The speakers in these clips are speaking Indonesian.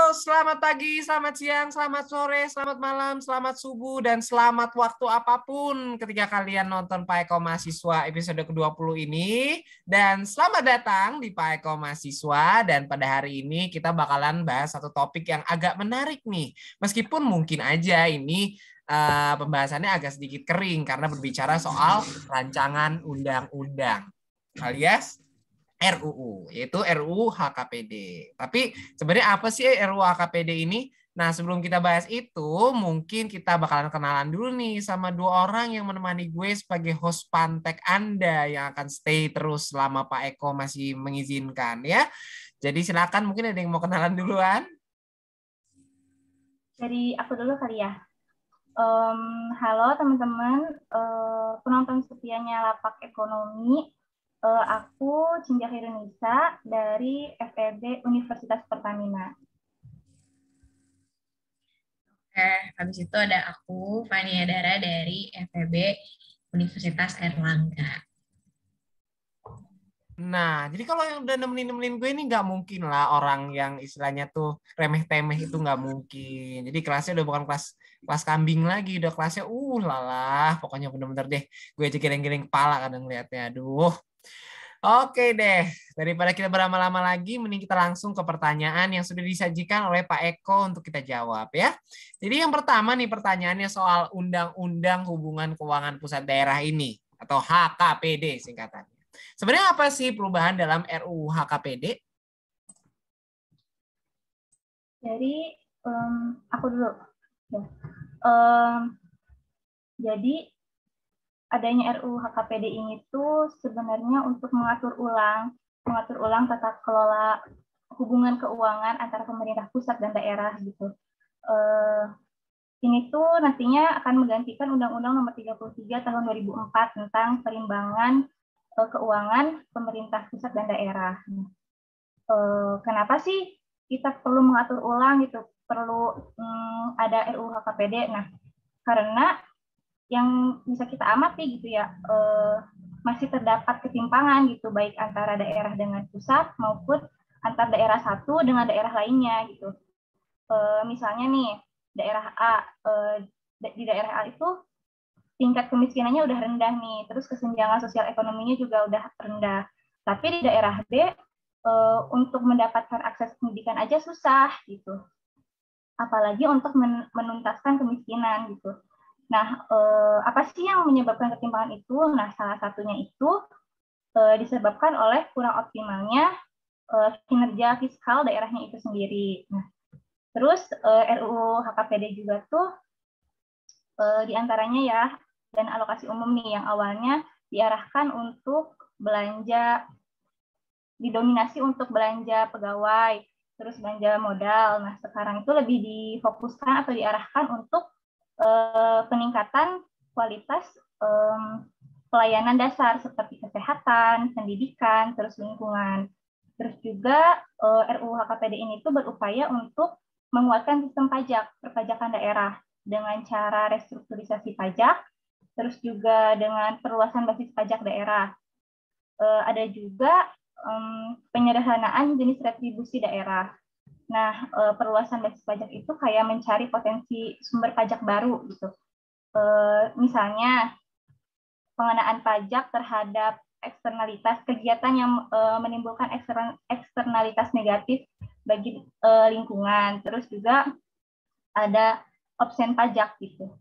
Selamat pagi, selamat siang, selamat sore, selamat malam, selamat subuh, dan selamat waktu apapun ketika kalian nonton Pak Eko Mahasiswa episode ke-20 ini. Dan selamat datang di Pak Eko Mahasiswa, dan pada hari ini kita bakalan bahas satu topik yang agak menarik nih. Meskipun mungkin aja ini pembahasannya agak sedikit kering karena berbicara soal rancangan undang-undang alias RUU, yaitu RUU HKPD. Tapi sebenarnya apa sih RUU HKPD ini? Nah, sebelum kita bahas itu, mungkin kita bakalan kenalan dulu nih sama dua orang yang menemani gue sebagai host Pantek Anda yang akan stay terus selama Pak Eko masih mengizinkan ya. Jadi silakan, mungkin ada yang mau kenalan duluan. Dari aku dulu kali ya. Halo teman-teman, penonton setianya Lapak Ekonomi. Aku Cinja Hirunisa dari FEB Universitas Pertamina. Habis itu ada aku, Fania Dara dari FEB Universitas Airlangga. Nah, jadi kalau yang udah nemenin gue ini nggak mungkin lah orang yang istilahnya tuh remeh-temeh itu nggak mungkin. Jadi kelasnya udah bukan kelas kambing lagi, udah kelasnya lalah, pokoknya bener-bener deh. Gue aja geleng-geleng kepala kadang ngeliatnya. Aduh. Oke deh, daripada kita berlama-lama lagi, mending kita langsung ke pertanyaan yang sudah disajikan oleh Pak Eko untuk kita jawab ya. Jadi yang pertama nih pertanyaannya soal Undang-Undang Hubungan Keuangan Pusat Daerah ini, atau HKPD singkatannya. Sebenarnya apa sih perubahan dalam RUU HKPD? Jadi, aku dulu. Ya. Jadi, adanya RUU HKPD ini tuh sebenarnya untuk mengatur ulang tata kelola hubungan keuangan antara pemerintah pusat dan daerah gitu. Ini tuh nantinya akan menggantikan Undang-Undang Nomor 33 Tahun 2004 tentang perimbangan keuangan pemerintah pusat dan daerah. Kenapa sih kita perlu mengatur ulang gitu? Perlu ada RUU HKPD. Nah, karena yang bisa kita amati gitu ya, masih terdapat ketimpangan gitu, baik antara daerah dengan pusat maupun antar daerah satu dengan daerah lainnya gitu. Misalnya nih, daerah A, di daerah A itu tingkat kemiskinannya udah rendah nih, terus kesenjangan sosial ekonominya juga udah rendah. Tapi di daerah B, untuk mendapatkan akses pendidikan aja susah gitu. Apalagi untuk menuntaskan kemiskinan gitu. Nah, apa sih yang menyebabkan ketimpangan itu? Nah, salah satunya itu disebabkan oleh kurang optimalnya kinerja fiskal daerahnya itu sendiri. Nah, terus RUU HKPD juga tuh diantaranya ya, dan alokasi umum nih yang awalnya diarahkan untuk belanja, didominasi untuk belanja pegawai, terus belanja modal. Nah, sekarang itu lebih difokuskan atau diarahkan untuk peningkatan kualitas pelayanan dasar seperti kesehatan, pendidikan, terus lingkungan. Terus juga RUU HKPD ini tuh berupaya untuk menguatkan sistem pajak, perpajakan daerah dengan cara restrukturisasi pajak, terus juga dengan perluasan basis pajak daerah. Ada juga penyederhanaan jenis retribusi daerah. Nah, perluasan basis pajak itu kayak mencari potensi sumber pajak baru gitu. Misalnya pengenaan pajak terhadap eksternalitas kegiatan yang menimbulkan eksternalitas negatif bagi lingkungan. Terus juga ada opsen pajak gitu.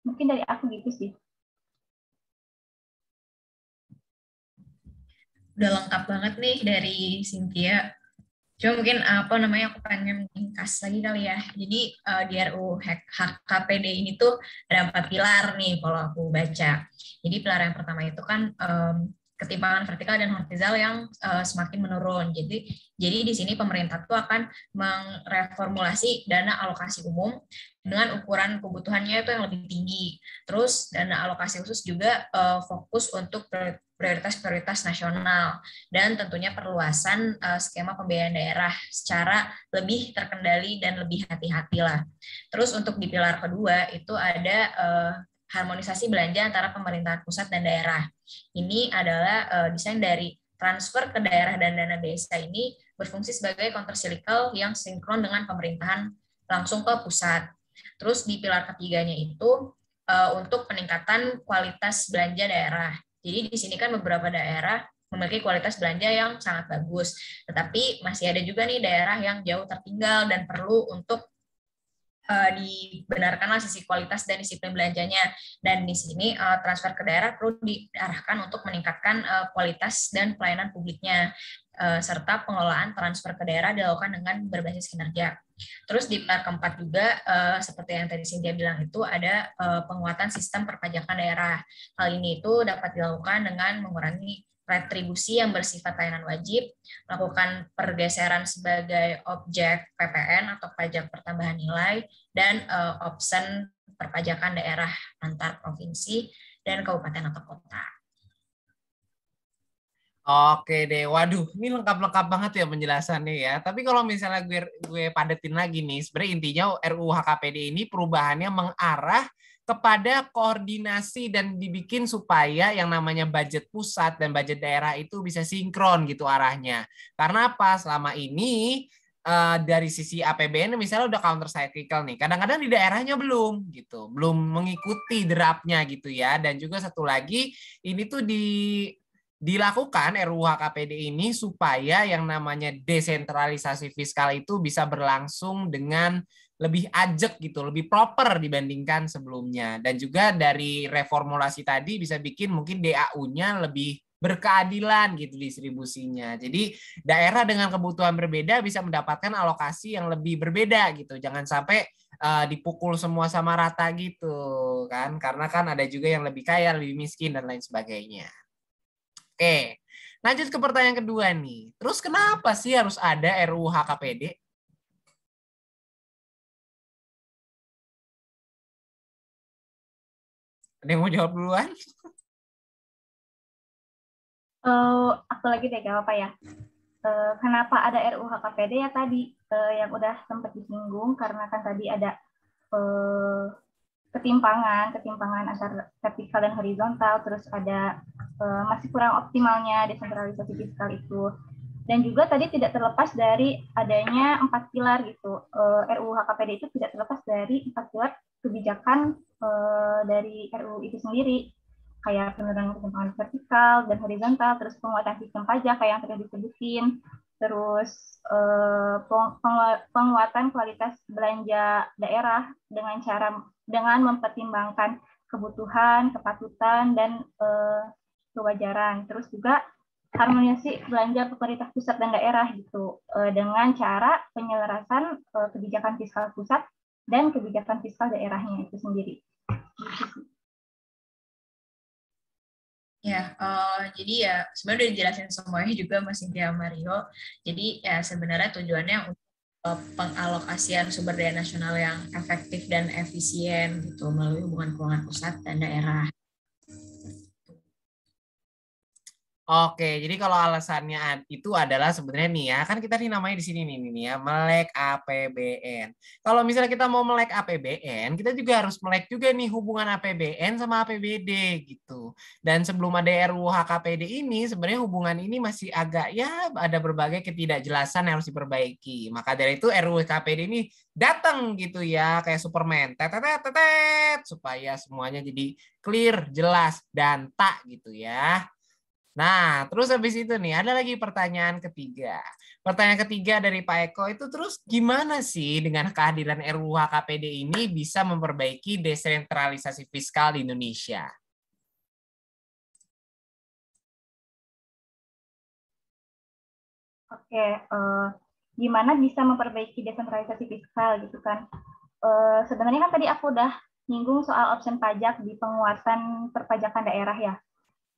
Mungkin dari aku gitu sih. Udah lengkap banget nih dari Cynthia. Cuma mungkin aku pengen ringkas lagi kali ya. Jadi di RUU HKPD ini tuh ada 4 pilar nih kalau aku baca. Jadi pilar yang pertama itu kan ketimpangan vertikal dan horizontal yang semakin menurun. Jadi di sini pemerintah tuh akan mereformulasi dana alokasi umum dengan ukuran kebutuhannya itu yang lebih tinggi. Terus dana alokasi khusus juga fokus untuk prioritas-prioritas nasional dan tentunya perluasan skema pembiayaan daerah secara lebih terkendali dan lebih hati-hati lah. Terus untuk di pilar kedua itu ada harmonisasi belanja antara pemerintahan pusat dan daerah. Ini adalah desain dari transfer ke daerah dan dana desa ini berfungsi sebagai countercyclical yang sinkron dengan pemerintahan langsung ke pusat. Terus di pilar ketiganya itu untuk peningkatan kualitas belanja daerah. Jadi di sini kan beberapa daerah memiliki kualitas belanja yang sangat bagus, tetapi masih ada juga nih daerah yang jauh tertinggal dan perlu untuk dibenarkanlah sisi kualitas dan disiplin belanjanya. Dan di sini transfer ke daerah perlu diarahkan untuk meningkatkan kualitas dan pelayanan publiknya, serta pengelolaan transfer ke daerah dilakukan dengan berbasis kinerja. Terus di pilar keempat juga, seperti yang tadi Cynthia bilang itu, ada penguatan sistem perpajakan daerah. Hal ini itu dapat dilakukan dengan mengurangi retribusi yang bersifat layanan wajib, melakukan pergeseran sebagai objek PPN atau pajak pertambahan nilai, dan opsen perpajakan daerah antar provinsi dan kabupaten atau kota. Oke deh, waduh, ini lengkap-lengkap banget ya penjelasannya ya. Tapi kalau misalnya gue padetin lagi nih, sebenarnya intinya RUU HKPD ini perubahannya mengarah kepada koordinasi dan dibikin supaya yang namanya budget pusat dan budget daerah itu bisa sinkron gitu arahnya. Karena apa? Selama ini dari sisi APBN misalnya udah counter cyclical nih. Kadang-kadang di daerahnya belum gitu, belum mengikuti derapnya gitu ya. Dan juga satu lagi ini tuh dilakukan RUU HKPD ini supaya yang namanya desentralisasi fiskal itu bisa berlangsung dengan lebih ajak gitu, lebih proper dibandingkan sebelumnya. Dan juga dari reformulasi tadi bisa bikin mungkin DAU-nya lebih berkeadilan gitu distribusinya. Jadi daerah dengan kebutuhan berbeda bisa mendapatkan alokasi yang lebih berbeda gitu. Jangan sampai dipukul semua sama rata gitu kan. Karena kan ada juga yang lebih kaya, lebih miskin dan lain sebagainya. Oke, lanjut ke pertanyaan kedua nih. Terus kenapa sih harus ada RUU HKPD? Ada yang mau jawab duluan? Aku lagi deh, gak apa ya. Kenapa ada RUU HKPD ya tadi yang udah sempat disinggung, karena kan tadi ada ketimpangan antar vertikal dan horizontal, terus ada masih kurang optimalnya desentralisasi fiskal itu. Dan juga tadi tidak terlepas dari adanya 4 pilar gitu. RUU HKPD itu tidak terlepas dari 4 pilar kebijakan dari RUU itu sendiri, kayak penurunan ketimpangan vertikal dan horizontal, terus penguatan sistem pajak kayak yang tadi disebutin, terus penguatan kualitas belanja daerah dengan mempertimbangkan kebutuhan, kepatutan, dan kewajaran. Terus juga harmonisasi belanja pemerintah pusat dan daerah gitu, dengan cara penyelarasan kebijakan fiskal pusat dan kebijakan fiskal daerahnya itu sendiri. Ya, jadi ya sebenarnya udah dijelasin semuanya juga Mas Cynthia Mario. Jadi ya sebenarnya tujuannya untuk pengalokasian sumber daya nasional yang efektif dan efisien gitu melalui hubungan keuangan pusat dan daerah. Oke, jadi kalau alasannya itu adalah sebenarnya nih ya, kan kita nih namanya di sini nih ya, melek APBN. Kalau misalnya kita mau melek APBN, kita juga harus melek juga nih hubungan APBN sama APBD gitu. Dan sebelum ada RUU HKPD ini, sebenarnya hubungan ini masih agak ya ada berbagai ketidakjelasan yang harus diperbaiki. Maka dari itu RUU HKPD ini datang gitu ya, kayak Superman, tetet, supaya semuanya jadi clear, jelas, dan tak gitu ya. Nah, terus habis itu nih, ada lagi pertanyaan ketiga. Pertanyaan ketiga dari Pak Eko itu terus gimana sih dengan kehadiran RUU HKPD ini bisa memperbaiki desentralisasi fiskal di Indonesia? Oke, gimana bisa memperbaiki desentralisasi fiskal gitu kan? Sebenarnya kan tadi aku udah nyinggung soal opsi pajak di penguatan perpajakan daerah ya.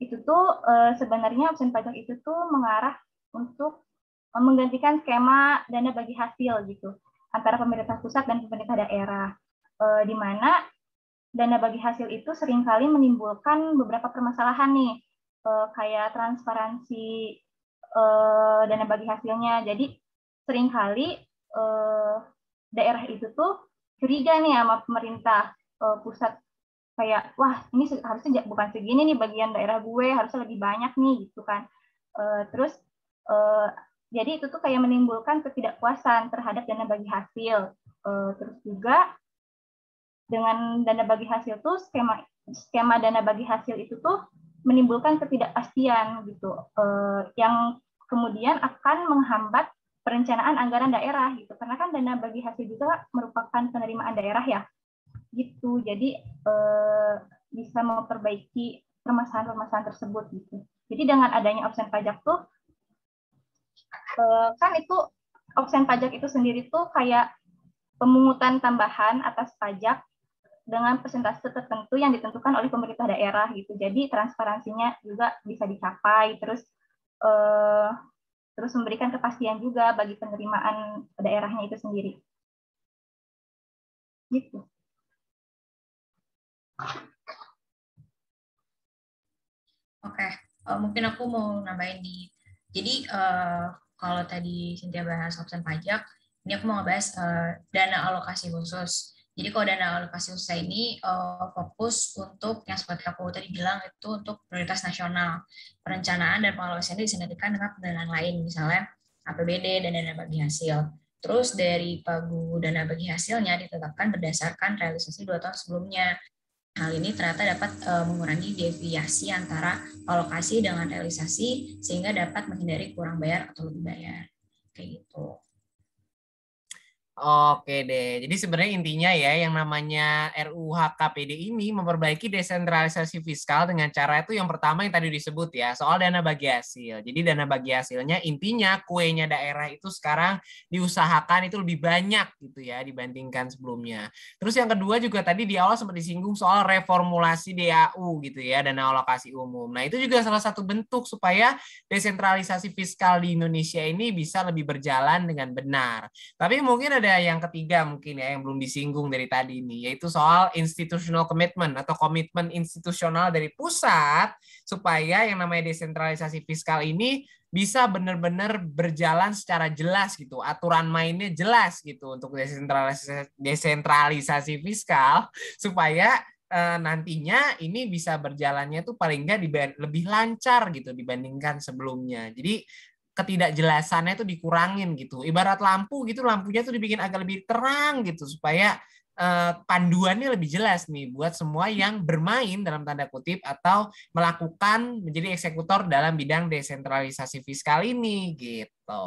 Itu tuh sebenarnya opsi pajak itu tuh mengarah untuk menggantikan skema dana bagi hasil gitu antara pemerintah pusat dan pemerintah daerah, di mana dana bagi hasil itu seringkali menimbulkan beberapa permasalahan nih, kayak transparansi dana bagi hasilnya. Jadi seringkali daerah itu tuh curiga nih sama pemerintah pusat, kayak wah ini harusnya bukan segini nih bagian daerah gue, harusnya lebih banyak nih gitu kan. Terus jadi itu tuh kayak menimbulkan ketidakpuasan terhadap dana bagi hasil. Terus juga dengan dana bagi hasil tuh skema dana bagi hasil itu tuh menimbulkan ketidakpastian gitu, yang kemudian akan menghambat perencanaan anggaran daerah gitu, karena kan dana bagi hasil juga merupakan penerimaan daerah ya gitu. Jadi bisa memperbaiki permasalahan-permasalahan tersebut gitu. Jadi dengan adanya opsen pajak tuh kan itu opsen pajak itu sendiri tuh kayak pemungutan tambahan atas pajak dengan persentase tertentu yang ditentukan oleh pemerintah daerah gitu. Jadi transparansinya juga bisa dicapai, terus memberikan kepastian juga bagi penerimaan daerahnya itu sendiri. Gitu. Oke, mungkin aku mau nambahin jadi kalau tadi Cynthia bahas opsi pajak, ini aku mau ngebahas dana alokasi khusus. Jadi kalau dana alokasi khusus ini fokus untuk yang seperti aku tadi bilang itu untuk prioritas nasional. Perencanaan dan pengalokasian disinergikan dengan pendanaan lain, misalnya APBD dan dana bagi hasil. Terus dari pagu dana bagi hasilnya ditetapkan berdasarkan realisasi 2 tahun sebelumnya. Hal ini ternyata dapat mengurangi deviasi antara alokasi dengan realisasi sehingga dapat menghindari kurang bayar atau lebih bayar. Kayak gitu. Oke deh, jadi sebenarnya intinya ya yang namanya RUU HKPD ini memperbaiki desentralisasi fiskal dengan cara itu yang pertama yang tadi disebut ya, soal dana bagi hasil. Jadi dana bagi hasilnya intinya kuenya daerah itu sekarang diusahakan itu lebih banyak gitu ya dibandingkan sebelumnya. Terus yang kedua juga tadi di awal sempat disinggung soal reformulasi DAU gitu ya, dana alokasi umum. Nah itu juga salah satu bentuk supaya desentralisasi fiskal di Indonesia ini bisa lebih berjalan dengan benar. Tapi mungkin ada yang ketiga mungkin ya yang belum disinggung dari tadi ini, yaitu soal institutional commitment atau komitmen institusional dari pusat supaya yang namanya desentralisasi fiskal ini bisa benar-benar berjalan secara jelas gitu, aturan mainnya jelas gitu untuk desentralisasi fiskal supaya nantinya ini bisa berjalannya tuh paling nggak lebih lancar gitu dibandingkan sebelumnya. Jadi ketidakjelasannya itu dikurangin gitu. Ibarat lampu gitu, lampunya tuh dibikin agak lebih terang gitu supaya panduannya lebih jelas nih buat semua yang bermain dalam tanda kutip atau melakukan menjadi eksekutor dalam bidang desentralisasi fiskal ini gitu.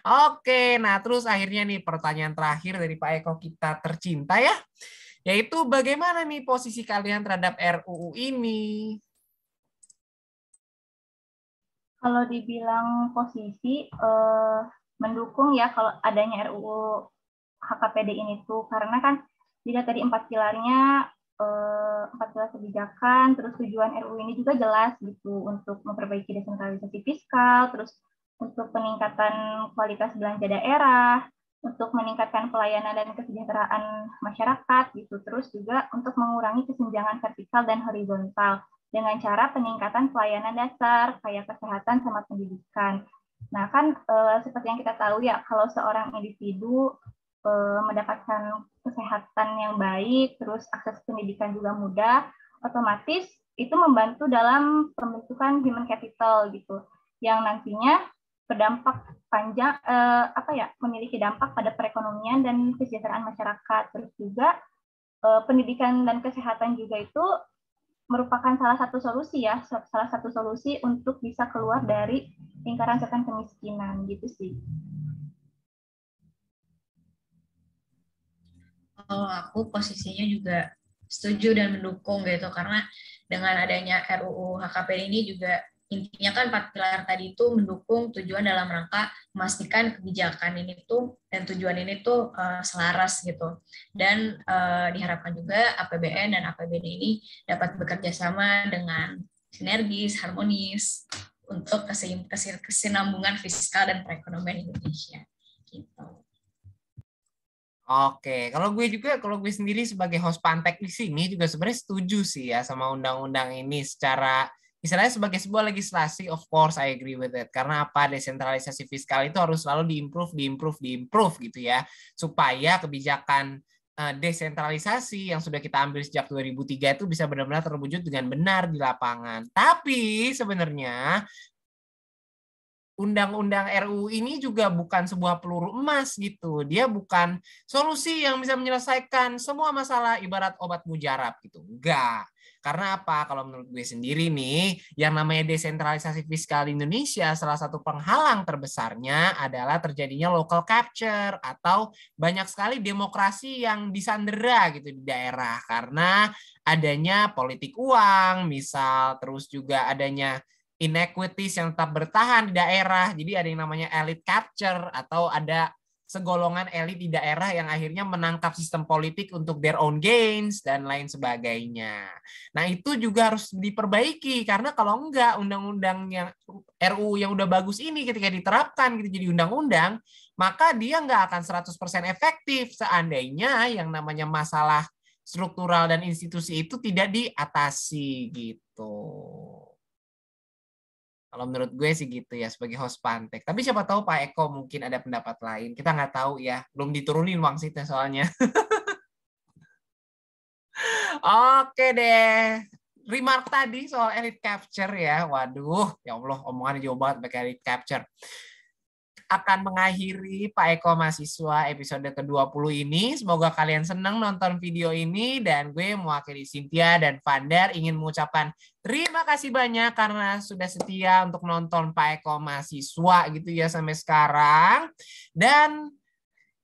Oke, nah terus akhirnya nih pertanyaan terakhir dari Pak Eko kita tercinta ya, yaitu bagaimana nih posisi kalian terhadap RUU ini? Kalau dibilang posisi, mendukung ya kalau adanya RUU HKPD ini tuh, karena kan dilihat tadi 4 pilarnya, 4 pilar kebijakan, terus tujuan RUU ini juga jelas gitu untuk memperbaiki desentralisasi fiskal, terus untuk peningkatan kualitas belanja daerah, untuk meningkatkan pelayanan dan kesejahteraan masyarakat gitu, terus juga untuk mengurangi kesenjangan vertikal dan horizontal dengan cara peningkatan pelayanan dasar kayak kesehatan sama pendidikan. Nah kan seperti yang kita tahu ya, kalau seorang individu mendapatkan kesehatan yang baik, terus akses pendidikan juga mudah, otomatis itu membantu dalam pembentukan human capital gitu, yang nantinya berdampak panjang, memiliki dampak pada perekonomian dan kesejahteraan masyarakat. Terus juga pendidikan dan kesehatan juga itu merupakan salah satu solusi untuk bisa keluar dari lingkaran setan kemiskinan gitu sih. Kalau aku posisinya juga setuju dan mendukung gitu, karena dengan adanya RUU HKPD ini juga intinya kan 4 pilar tadi itu mendukung tujuan dalam rangka memastikan kebijakan ini tuh dan tujuan ini tuh selaras gitu, dan diharapkan juga APBN dan APBD ini dapat bekerja sama dengan sinergis, harmonis untuk kesinambungan fiskal dan perekonomian Indonesia gitu. Oke, kalau gue sendiri sebagai host Pantek di sini juga sebenarnya setuju sih ya sama undang-undang ini secara misalnya sebagai sebuah legislasi, of course I agree with it. Karena apa? Desentralisasi fiskal itu harus selalu diimprove gitu ya, supaya kebijakan desentralisasi yang sudah kita ambil sejak 2003 itu bisa benar-benar terwujud dengan benar di lapangan. Tapi sebenarnya undang-undang RUU ini juga bukan sebuah peluru emas gitu. Dia bukan solusi yang bisa menyelesaikan semua masalah ibarat obat mujarab gitu. Enggak. Karena apa? Kalau menurut gue sendiri nih, yang namanya desentralisasi fiskal di Indonesia, salah satu penghalang terbesarnya adalah terjadinya local capture atau banyak sekali demokrasi yang disandera gitu di daerah karena adanya politik uang, misal, terus juga adanya inequities yang tetap bertahan di daerah. Jadi ada yang namanya elite capture atau ada segolongan elit di daerah yang akhirnya menangkap sistem politik untuk their own gains dan lain sebagainya. Nah, itu juga harus diperbaiki karena kalau enggak undang-undang yang RUU yang udah bagus ini ketika diterapkan gitu jadi undang-undang, maka dia nggak akan 100% efektif seandainya yang namanya masalah struktural dan institusi itu tidak diatasi gitu. Kalau menurut gue sih gitu ya sebagai host Pantek. Tapi siapa tahu Pak Eko mungkin ada pendapat lain. Kita nggak tahu ya. Belum diturunin wangsitnya soalnya. Oke deh. Remark tadi soal elite capture ya. Waduh, ya Allah omongannya jauh banget pakai elite capture. Akan mengakhiri Pak Eko Mahasiswa episode ke-20 ini. Semoga kalian senang nonton video ini dan gue mewakili Cynthia dan Vandar ingin mengucapkan terima kasih banyak karena sudah setia untuk nonton Pak Eko Mahasiswa gitu ya sampai sekarang. Dan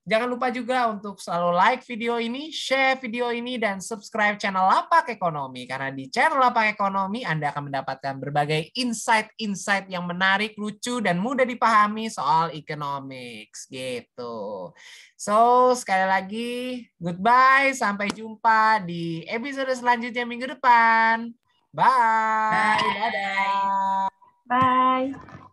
jangan lupa juga untuk selalu like video ini, share video ini, dan subscribe channel Lapak Ekonomi. Karena di channel Lapak Ekonomi, Anda akan mendapatkan berbagai insight-insight yang menarik, lucu, dan mudah dipahami soal economics. Gitu. So, sekali lagi, goodbye. Sampai jumpa di episode selanjutnya minggu depan. Bye. Bye. Bye.